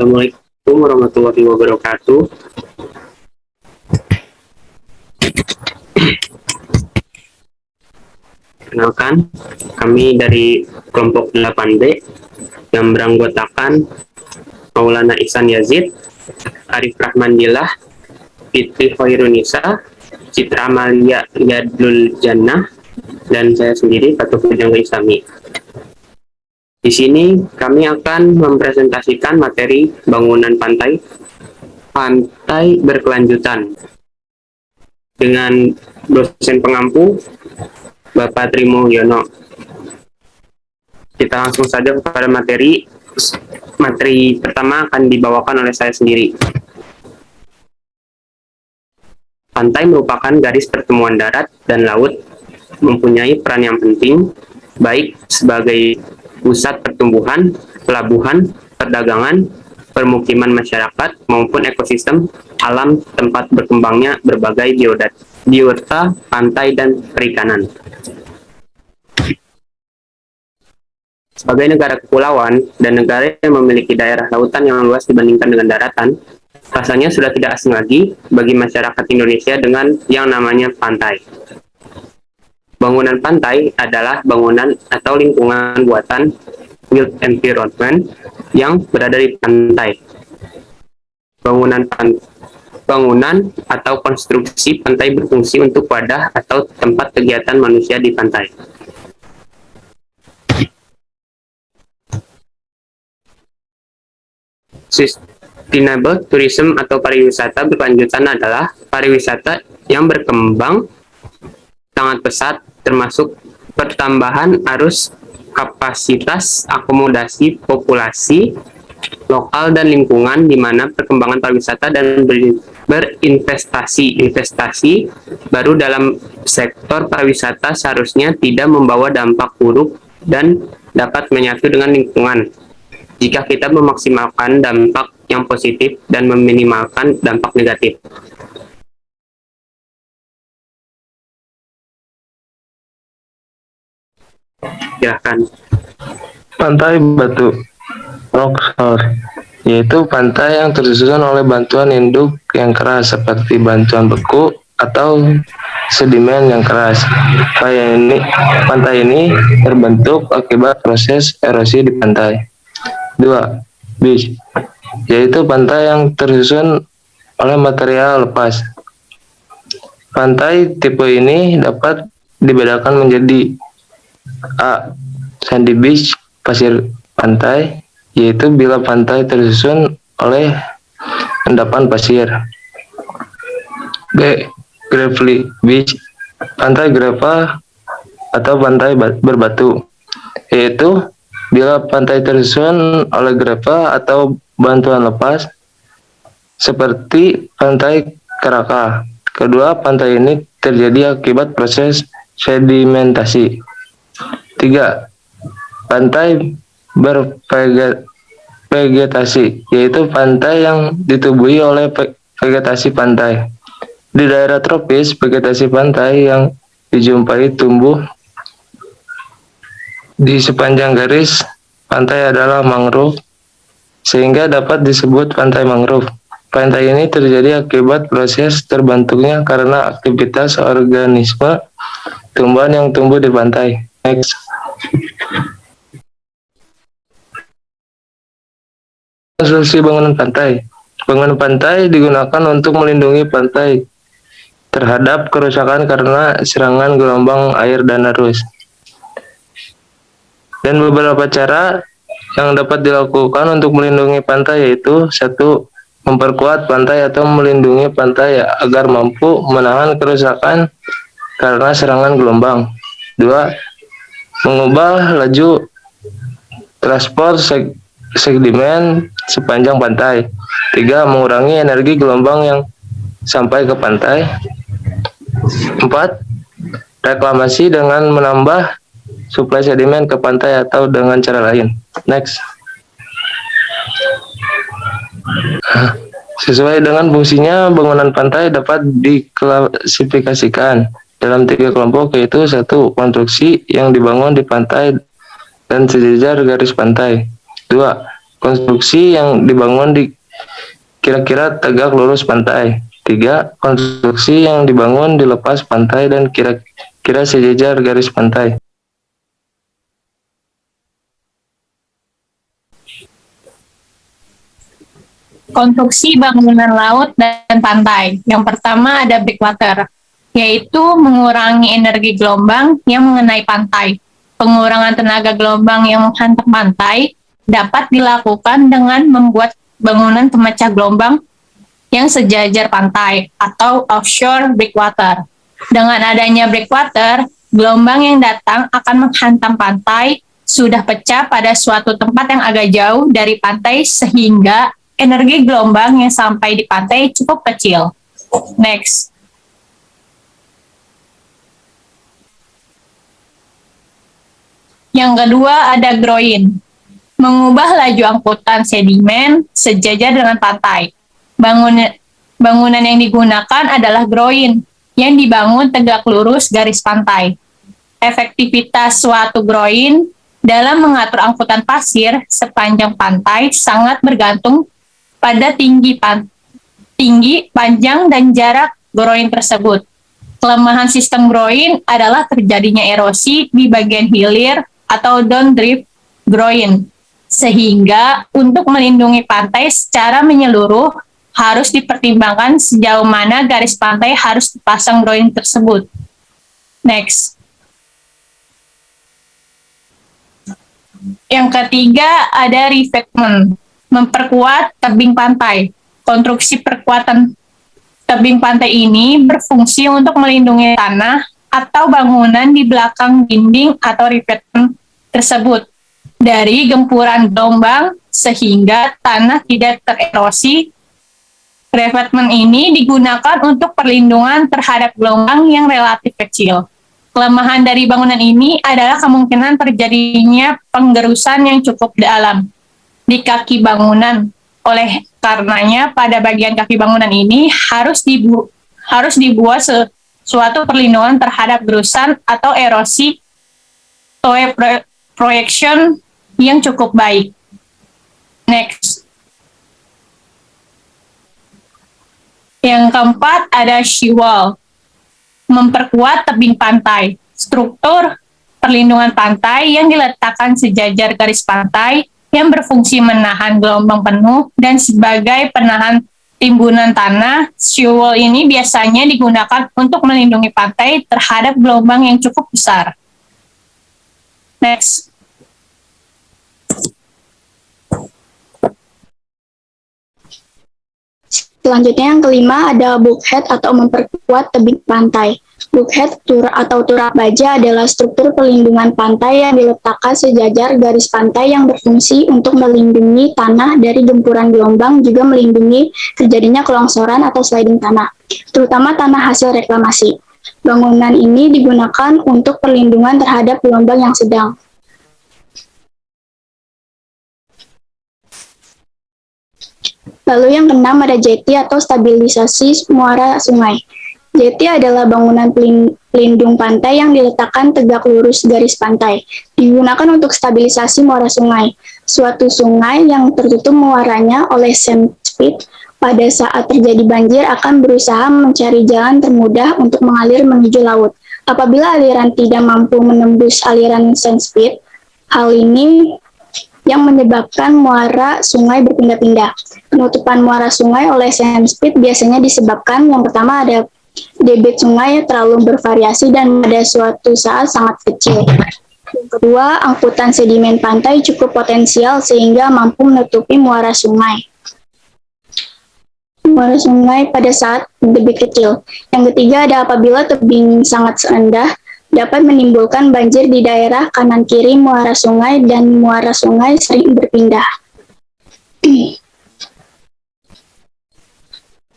Assalamualaikum warahmatullahi wabarakatuh. Kenalkan, kami dari kelompok 8B yang beranggotakan Maulana Ihsan Yazid, Arif Rahman Dilah, Fitri Khairunisa, Citra Amalia Yadlul Jannah, dan saya sendiri, Fatul Fujang Islami. Di sini kami akan mempresentasikan materi bangunan pantai berkelanjutan dengan dosen pengampu Bapak Trimo Yono. Kita langsung saja kepada materi. Materi pertama akan dibawakan oleh saya sendiri. Pantai merupakan garis pertemuan darat dan laut, mempunyai peran yang penting, baik sebagai pusat pertumbuhan, pelabuhan, perdagangan, permukiman masyarakat, maupun ekosistem alam tempat berkembangnya berbagai biota, pantai, dan perikanan. Sebagai negara kepulauan dan negara yang memiliki daerah lautan yang luas dibandingkan dengan daratan, rasanya sudah tidak asing lagi bagi masyarakat Indonesia dengan yang namanya pantai. Bangunan pantai adalah bangunan atau lingkungan buatan built environment yang berada di pantai. Bangunan atau konstruksi pantai berfungsi untuk wadah atau tempat kegiatan manusia di pantai. Sustainable tourism atau pariwisata berkelanjutan adalah pariwisata yang berkembang sangat pesat, termasuk pertambahan arus kapasitas akomodasi populasi lokal dan lingkungan, di mana perkembangan pariwisata dan investasi baru dalam sektor pariwisata seharusnya tidak membawa dampak buruk dan dapat menyatu dengan lingkungan jika kita memaksimalkan dampak yang positif dan meminimalkan dampak negatif. Silahkan. Pantai Batu Rockshore, yaitu pantai yang tersusun oleh bantuan induk yang keras seperti bantuan beku atau sedimen yang keras. Pantai ini terbentuk akibat proses erosi di pantai. 2. Beach, yaitu pantai yang tersusun oleh material lepas. Pantai tipe ini dapat dibedakan menjadi A. Sandy beach, pasir pantai, yaitu bila pantai tersusun oleh endapan pasir. B. Gravelly beach, pantai grava atau pantai berbatu, yaitu bila pantai tersusun oleh grava atau bantuan lepas, seperti pantai Karaka. Kedua pantai ini terjadi akibat proses sedimentasi. 3. Pantai bervegetasi, yaitu pantai yang ditubuhi oleh vegetasi pantai. Di daerah tropis, vegetasi pantai yang dijumpai tumbuh di sepanjang garis pantai adalah mangrove, sehingga dapat disebut pantai mangrove. Pantai ini terjadi akibat proses terbentuknya karena aktivitas organisme tumbuhan yang tumbuh di pantai. Next. Konstruksi bangunan pantai. Bangunan pantai digunakan untuk melindungi pantai terhadap kerusakan karena serangan gelombang air dan arus. Dan beberapa cara yang dapat dilakukan untuk melindungi pantai yaitu 1. Memperkuat pantai atau melindungi pantai agar mampu menahan kerusakan karena serangan gelombang. 2. Mengubah laju transport sedimen sepanjang pantai. 3. Mengurangi energi gelombang yang sampai ke pantai. 4. Reklamasi dengan menambah suplai sedimen ke pantai atau dengan cara lain. Next. Sesuai dengan fungsinya, bangunan pantai dapat diklasifikasikan dalam 3 kelompok, yaitu 1. Konstruksi yang dibangun di pantai dan sejajar garis pantai. 2. konstruksi yang dibangun di kira-kira tegak lurus pantai. 3. Konstruksi yang dibangun di lepas pantai dan kira-kira sejajar garis pantai. Konstruksi bangunan laut dan pantai. Yang pertama ada breakwater, yaitu mengurangi energi gelombang yang mengenai pantai. Pengurangan tenaga gelombang yang menghantam pantai dapat dilakukan dengan membuat bangunan pemecah gelombang yang sejajar pantai atau offshore breakwater. Dengan adanya breakwater, gelombang yang datang akan menghantam pantai sudah pecah pada suatu tempat yang agak jauh dari pantai sehingga energi gelombang yang sampai di pantai cukup kecil. Next. Yang kedua ada groin. Mengubah laju angkutan sedimen sejajar dengan pantai. Bangunan yang digunakan adalah groin yang dibangun tegak lurus garis pantai. Efektivitas suatu groin dalam mengatur angkutan pasir sepanjang pantai sangat bergantung pada tinggi, panjang, dan jarak groin tersebut. Kelemahan sistem groin adalah terjadinya erosi di bagian hilir atau downdrift groin, sehingga untuk melindungi pantai secara menyeluruh harus dipertimbangkan sejauh mana garis pantai harus dipasang groin tersebut. Next. Yang ketiga ada revetment, memperkuat tebing pantai. Konstruksi perkuatan tebing pantai ini berfungsi untuk melindungi tanah atau bangunan di belakang dinding atau revetment tersebut dari gempuran gelombang sehingga tanah tidak tererosi. Revetment ini digunakan untuk perlindungan terhadap gelombang yang relatif kecil. Kelemahan dari bangunan ini adalah kemungkinan terjadinya penggerusan yang cukup dalam di kaki bangunan. Oleh karenanya, pada bagian kaki bangunan ini harus dibuat suatu perlindungan terhadap gerusan atau erosi projection yang cukup baik. Next. Yang keempat ada shear wall, memperkuat tebing pantai. Struktur perlindungan pantai yang diletakkan sejajar garis pantai yang berfungsi menahan gelombang penuh dan sebagai penahan timbunan tanah. Shear wall ini biasanya digunakan untuk melindungi pantai terhadap gelombang yang cukup besar. Next. Selanjutnya yang kelima ada bulkhead atau memperkuat tebing pantai. Bulkhead atau turap baja adalah struktur perlindungan pantai yang diletakkan sejajar garis pantai yang berfungsi untuk melindungi tanah dari gempuran gelombang, juga melindungi terjadinya kelongsoran atau sliding tanah, terutama tanah hasil reklamasi. Bangunan ini digunakan untuk perlindungan terhadap gelombang yang sedang. Lalu yang keenam ada jetty atau stabilisasi muara sungai. Jetty adalah bangunan pelindung pantai yang diletakkan tegak lurus garis pantai. Digunakan untuk stabilisasi muara sungai. Suatu sungai yang tertutup muaranya oleh sandspit pada saat terjadi banjir akan berusaha mencari jalan termudah untuk mengalir menuju laut. Apabila aliran tidak mampu menembus aliran sandspit, hal ini yang menyebabkan muara sungai berpindah-pindah. Penutupan muara sungai oleh sandspit biasanya disebabkan yang pertama ada debit sungai terlalu bervariasi dan pada suatu saat sangat kecil. Yang kedua, angkutan sedimen pantai cukup potensial sehingga mampu menutupi muara sungai pada saat debit kecil. Yang ketiga ada apabila tebing sangat rendah dapat menimbulkan banjir di daerah kanan kiri muara sungai dan muara sungai sering berpindah.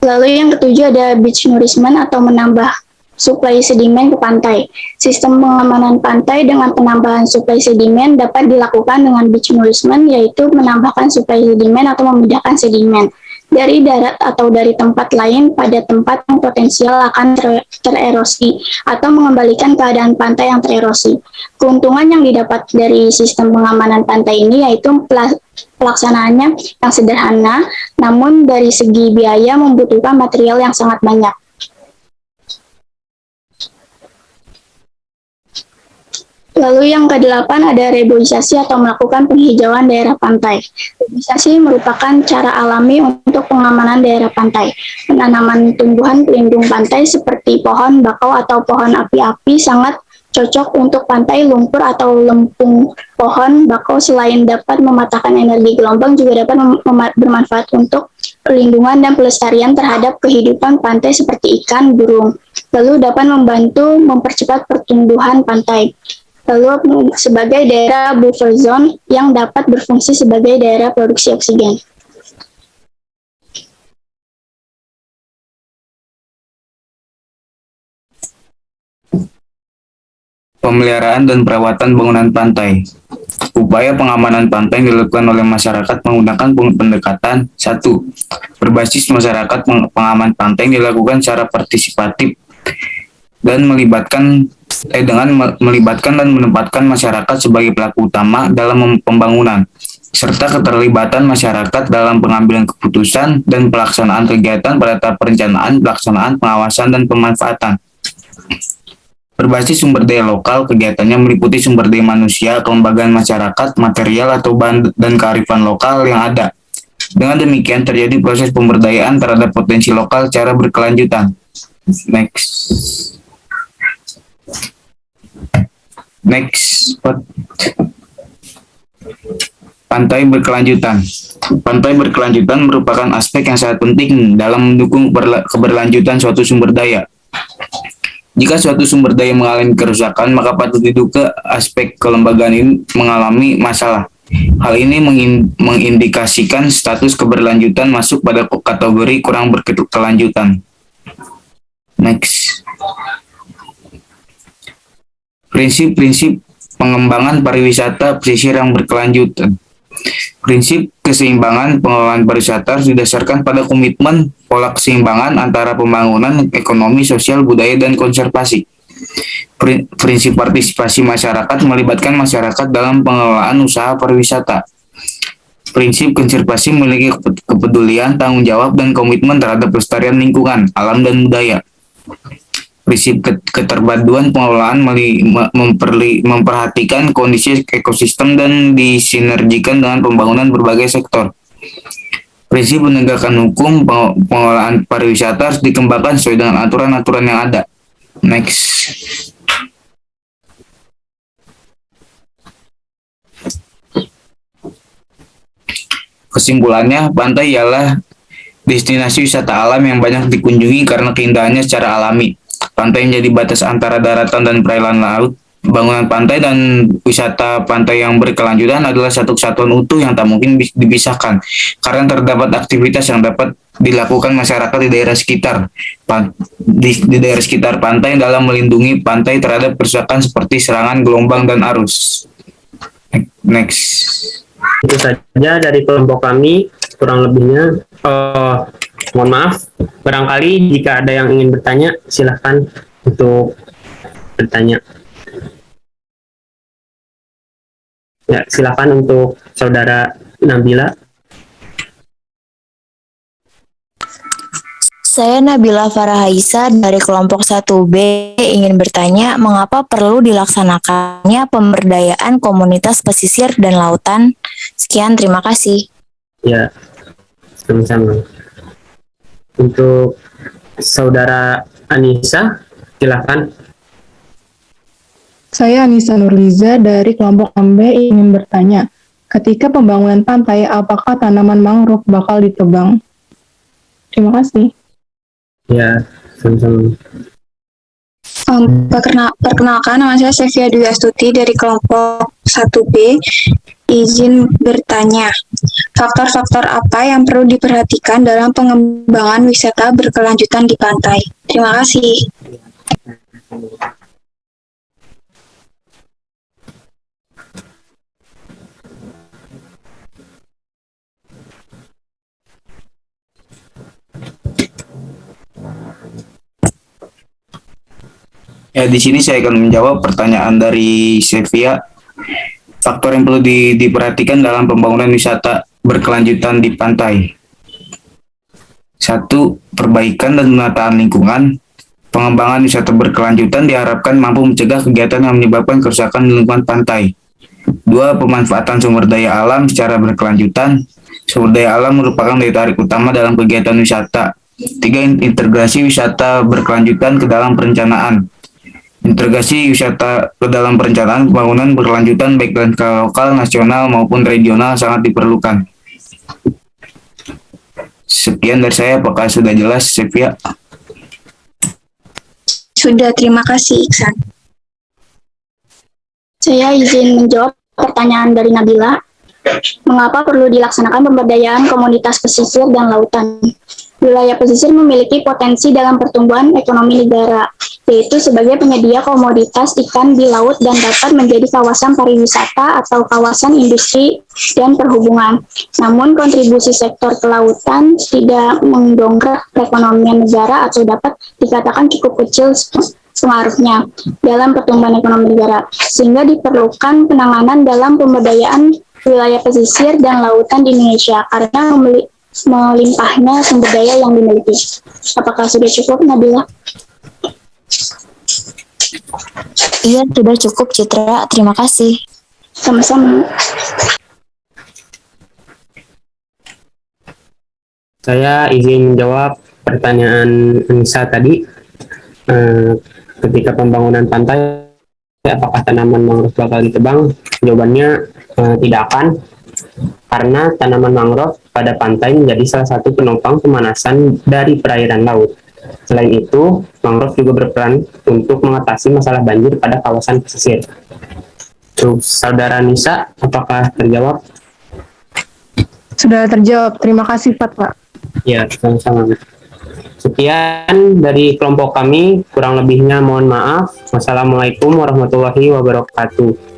Lalu yang ketujuh ada beach nourishment atau menambah suplai sedimen ke pantai. Sistem pengamanan pantai dengan penambahan suplai sedimen dapat dilakukan dengan beach nourishment, yaitu menambahkan suplai sedimen atau memindahkan sedimen. dari darat atau dari tempat lain pada tempat yang potensial akan tererosi atau mengembalikan keadaan pantai yang tererosi. Keuntungan yang didapat dari sistem pengamanan pantai ini yaitu pelaksanaannya yang sederhana, namun dari segi biaya membutuhkan material yang sangat banyak. Lalu yang kedelapan ada reboisasi atau melakukan penghijauan daerah pantai. Reboisasi merupakan cara alami untuk pengamanan daerah pantai. Penanaman tumbuhan pelindung pantai seperti pohon bakau atau pohon api-api sangat cocok untuk pantai lumpur atau lempung. Pohon bakau selain dapat mematahkan energi gelombang juga dapat bermanfaat untuk perlindungan dan pelestarian terhadap kehidupan pantai seperti ikan, burung. Lalu dapat membantu mempercepat pertumbuhan pantai. Lalu sebagai daerah buffer zone yang dapat berfungsi sebagai daerah produksi oksigen. Pemeliharaan dan perawatan bangunan pantai. Upaya pengamanan pantai yang dilakukan oleh masyarakat menggunakan pendekatan 1. Berbasis masyarakat, pengaman pantai yang dilakukan secara partisipatif dan melibatkan dan menempatkan masyarakat sebagai pelaku utama dalam pembangunan, serta keterlibatan masyarakat dalam pengambilan keputusan dan pelaksanaan kegiatan pada tahap perencanaan, pelaksanaan, pengawasan, dan pemanfaatan. Berbasis sumber daya lokal, kegiatannya meliputi sumber daya manusia, kelembagaan masyarakat, material atau bahan dan kearifan lokal yang ada. Dengan demikian terjadi proses pemberdayaan terhadap potensi lokal secara berkelanjutan. Next. Pantai berkelanjutan. Pantai berkelanjutan merupakan aspek yang sangat penting dalam mendukung keberlanjutan suatu sumber daya. Jika suatu sumber daya mengalami kerusakan, maka patut diduga aspek kelembagaan ini mengalami masalah. Hal ini mengindikasikan status keberlanjutan masuk pada kategori kurang berkelanjutan. Next. Prinsip-prinsip pengembangan pariwisata pesisir yang berkelanjutan. Prinsip keseimbangan pengelolaan pariwisata harus didasarkan pada komitmen pola keseimbangan antara pembangunan, ekonomi, sosial, budaya, dan konservasi. Prinsip partisipasi masyarakat melibatkan masyarakat dalam pengelolaan usaha pariwisata. Prinsip konservasi memiliki kepedulian, tanggung jawab, dan komitmen terhadap pelestarian lingkungan, alam, dan budaya. Prinsip keterpaduan pengelolaan memperhatikan kondisi ekosistem dan disinergikan dengan pembangunan berbagai sektor. Prinsip penegakan hukum pengelolaan pariwisata harus dikembangkan sesuai dengan aturan-aturan yang ada. Next. Kesimpulannya, pantai ialah destinasi wisata alam yang banyak dikunjungi karena keindahannya secara alami. Pantai menjadi batas antara daratan dan perairan laut. Bangunan pantai dan wisata pantai yang berkelanjutan adalah satu kesatuan utuh yang tak mungkin dipisahkan karena terdapat aktivitas yang dapat dilakukan masyarakat di daerah sekitar daerah sekitar pantai dalam melindungi pantai terhadap kerusakan seperti serangan gelombang dan arus. Next. Itu saja dari kelompok kami, kurang lebihnya mohon maaf. Barangkali jika ada yang ingin bertanya, silahkan untuk bertanya. Ya, silakan untuk saudara Nabila. Saya Nabila Farahaisa dari kelompok 1B ingin bertanya mengapa perlu dilaksanakannya pemberdayaan komunitas pesisir dan lautan. Sekian, terima kasih. Ya, sama-sama. Untuk saudara Anissa, silakan. Saya Anissa Nurliza dari kelompok MB ingin bertanya, ketika pembangunan pantai, apakah tanaman mangrove bakal ditebang? Terima kasih. Ya, sama-sama. Perkenalkan, nama saya Sevia Dwi Astuti dari kelompok 1B. Izin bertanya, faktor-faktor apa yang perlu diperhatikan dalam pengembangan wisata berkelanjutan di pantai? Terima kasih. Di sini saya akan menjawab pertanyaan dari Sevia. Faktor yang perlu diperhatikan dalam pembangunan wisata berkelanjutan di pantai. 1. Perbaikan dan penataan lingkungan. Pengembangan wisata berkelanjutan diharapkan mampu mencegah kegiatan yang menyebabkan kerusakan di lingkungan pantai. 2. Pemanfaatan sumber daya alam secara berkelanjutan. Sumber daya alam merupakan daya tarik utama dalam kegiatan wisata. 3. Integrasi wisata berkelanjutan ke dalam perencanaan. Integrasi wisata ke dalam perencanaan pembangunan berkelanjutan baik dalam skala lokal, nasional, maupun regional sangat diperlukan. Sekian dari saya, apakah sudah jelas, Sevia? Sudah, terima kasih Iksan. Saya izin menjawab pertanyaan dari Nabila. Mengapa perlu dilaksanakan pemberdayaan komunitas pesisir dan lautan? Wilayah pesisir memiliki potensi dalam pertumbuhan ekonomi negara, yaitu sebagai penyedia komoditas ikan di laut dan dapat menjadi kawasan pariwisata atau kawasan industri dan perhubungan. Namun, kontribusi sektor kelautan tidak mendongkrak perekonomian negara atau dapat dikatakan cukup kecil pengaruhnya dalam pertumbuhan ekonomi negara, sehingga diperlukan penanganan dalam pemberdayaan wilayah pesisir dan lautan di Indonesia karena melimpahnya sumber daya yang dimiliki. Apakah sudah cukup, Nabila? Iya, sudah cukup, Citra. Terima kasih. Sama-sama. Saya izin menjawab pertanyaan Anissa tadi. Ketika pembangunan pantai, apakah tanaman mangrove bakal ditebang? Jawabannya tidak akan, karena tanaman mangrove pada pantai menjadi salah satu penopang pemanasan dari perairan laut. Selain itu, mangrove juga berperan untuk mengatasi masalah banjir pada kawasan pesisir. Saudara Nisa, apakah terjawab? Sudah terjawab. Terima kasih, Pak. Ya, sama-sama. Sekian dari kelompok kami, kurang lebihnya mohon maaf. Wassalamualaikum warahmatullahi wabarakatuh.